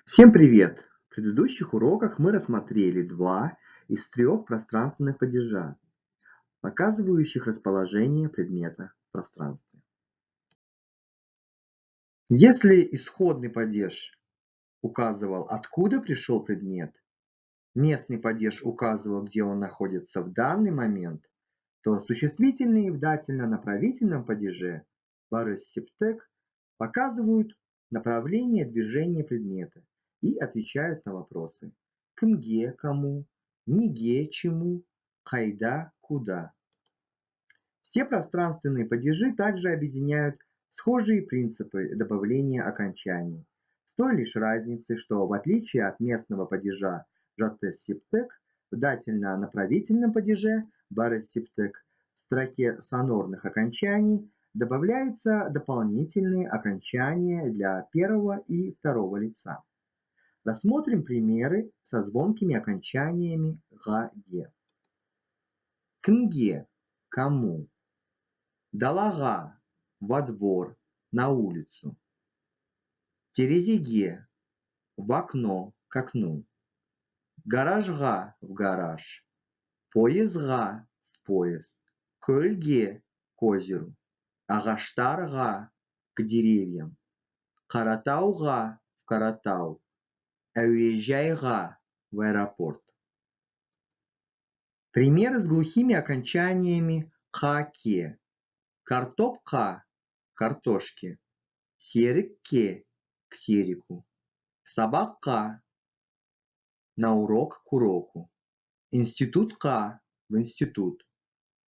Всем привет! В предыдущих уроках мы рассмотрели два из трех пространственных падежа, показывающих расположение предмета в пространстве. Если исходный падеж указывал, откуда пришел предмет, местный падеж указывал, где он находится в данный момент, то существительные в дательно-направительном падеже барес-септек показывают направление движения предмета и отвечают на вопросы кымге – кому, ниге – чему, кайда – куда. Все пространственные падежи также объединяют схожие принципы добавления окончаний, с той лишь разницей, что в отличие от местного падежа жатес-септек, в дательно-направительном падеже барес-септек в строке сонорных окончаний добавляются дополнительные окончания для первого и второго лица. Рассмотрим примеры со звонкими окончаниями га-ге. Кымге – кому. Далага – во двор, на улицу. Терезеге – в окно, к окну. Гаражга – в гараж. Поезга – в поезд. Көлге – к озеру. Ағаштарға – к деревьям. Қаратауға – в Каратау. Әуежайға – в аэропорт. Примеры с глухими окончаниями ка-ке. Картопка – картошки. Серікке – к серику. Сабаққа – на урок, к уроку. Институтқа – в институт.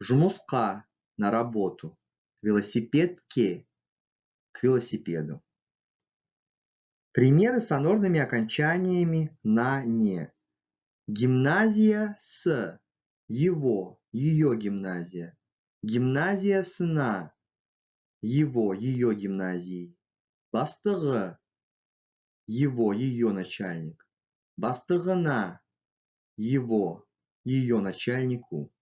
Жұмысқа – на работу. Велосипедке – к велосипеду. Примеры с сонорными окончаниями на «не». Гимназия с его, ее гимназия. Гимназия сына его, ее гимназией. Бастығы его, ее начальник. Бастығына его, ее начальнику.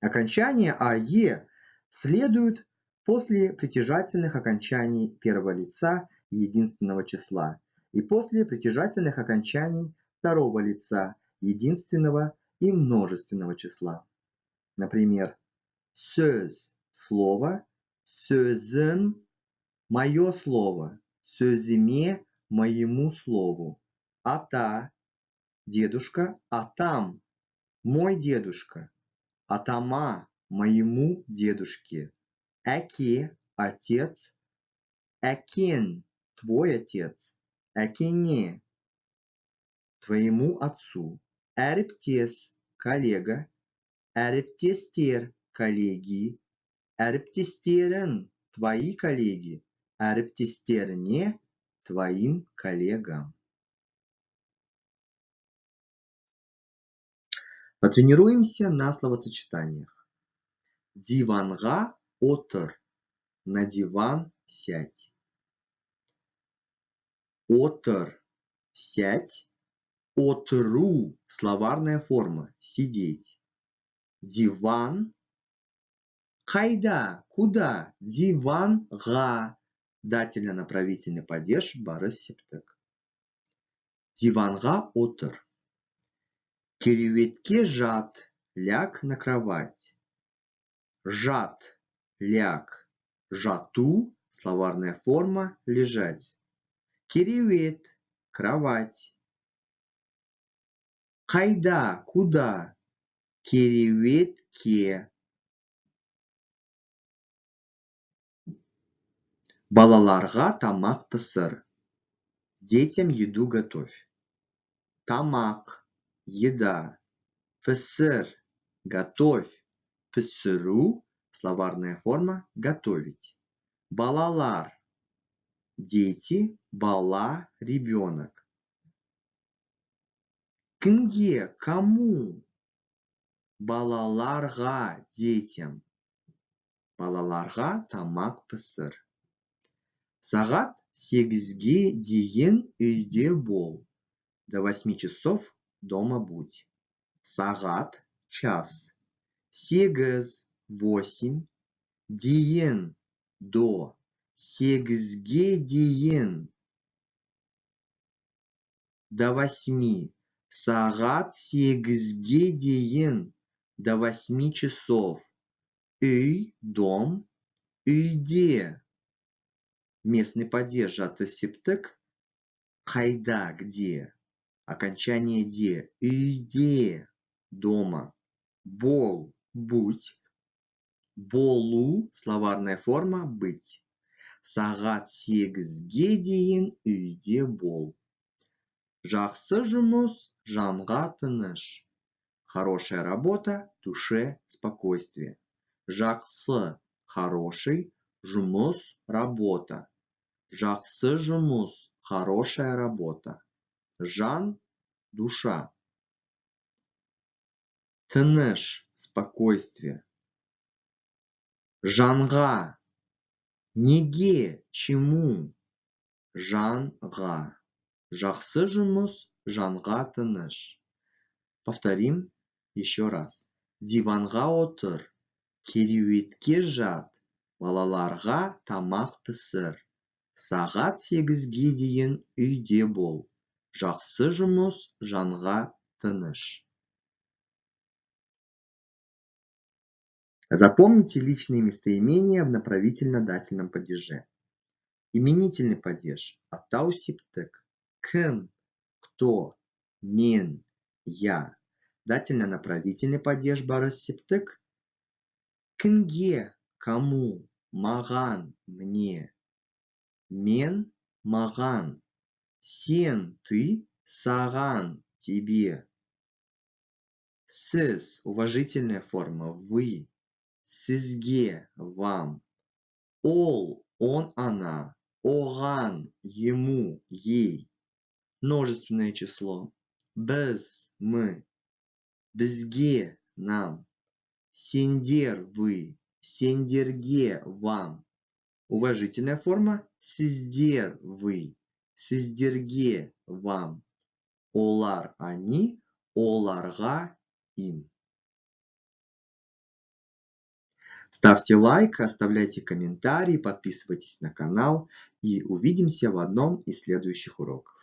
Окончание АЕ следует после притяжательных окончаний первого лица единственного числа и после притяжательных окончаний второго лица единственного и множественного числа. Например, сөз – слово, сөзім – мое слово, сөзіме – моему слову. Ата – дедушка, атам – мой дедушка. Атама – моему дедушке. Әке – отец. Әкен – твой отец. Әкеңе – твоему отцу. Әріптес – коллега. Әріптестер – коллеги. Әріптестерің – твои коллеги. Әріптестеріне – твоим коллегам. Потренируемся на словосочетаниях. Диванға отыр. На диван сядь. Отыр – сядь. Отыру – словарная форма – сидеть. Диван – қайда, куда. Диванға – дательно-направительный падеж барыс-септік. Диванға отыр. Кереуетке жат, ляг на кровать. Жат, ляг. Жату – словарная форма лежать. Кереует – кровать. Қайда, куда. Кереуетке. Балаларға тамақ пісір. Детям еду готовь. Тамақ – еда. Пісір – готовь. Пісіру – словарная форма готовить. Балалар – дети, бала – ребенок. Кімге – кому. Балаларға – детям. Балаларға тамақ пісір. Сағат 8-ге дейін үйде бол. До 8 часов дома будь. Сағат – час. 8 – 8. Дейін – до. 8-ге дейін. до 8. Сағат 8-ге дейін. До 8 часов. Үй, дом, үйде. Местный падеж аты септік. Қайда, где. Окончание де. Үйде, дома. Бол, будь. Болу, словарная форма быть. Сағат 8-ге дейін үйде бол. Жақсы жұмыс, жанға тыныш. Хорошая работа, душе спокойствие. Жақсы, хороший, жұмыс, работа. Жақсы жұмыс, хорошая работа. Жан, душа. Тыныш, спокойствие. Жанға, неге, чему. Жанға. Жақсы жұмыс, жанға тыныш. Повторим еще раз. Диванға отыр, кереуетке жат, балаларға тамақ пісір. Сағат 8-ге дейін үйде бол. Жақсы жұмыс, жанға тыныш. Запомните личные местоимения в направительно-дательном падеже. Именительный падеж атау септік. Кім, кто, мен, я. Дательно-направительный падеж барыс септік. Кімге, кому, маған, мне. Мен, маған. Сен, ты, саған, тебе. Сіз, уважительная форма, вы. Сізге, вам. Ол, он, она. Оған, ему, ей. Множественное число. Біз, мы. Бізге, нам. Сендер, вы. Сендерге, вам. Уважительная форма. Сіздер, вы. Сіздерге, вам. Олар, они. Оларға, им. Ставьте лайк, оставляйте комментарии, подписывайтесь на канал и увидимся в одном из следующих уроков.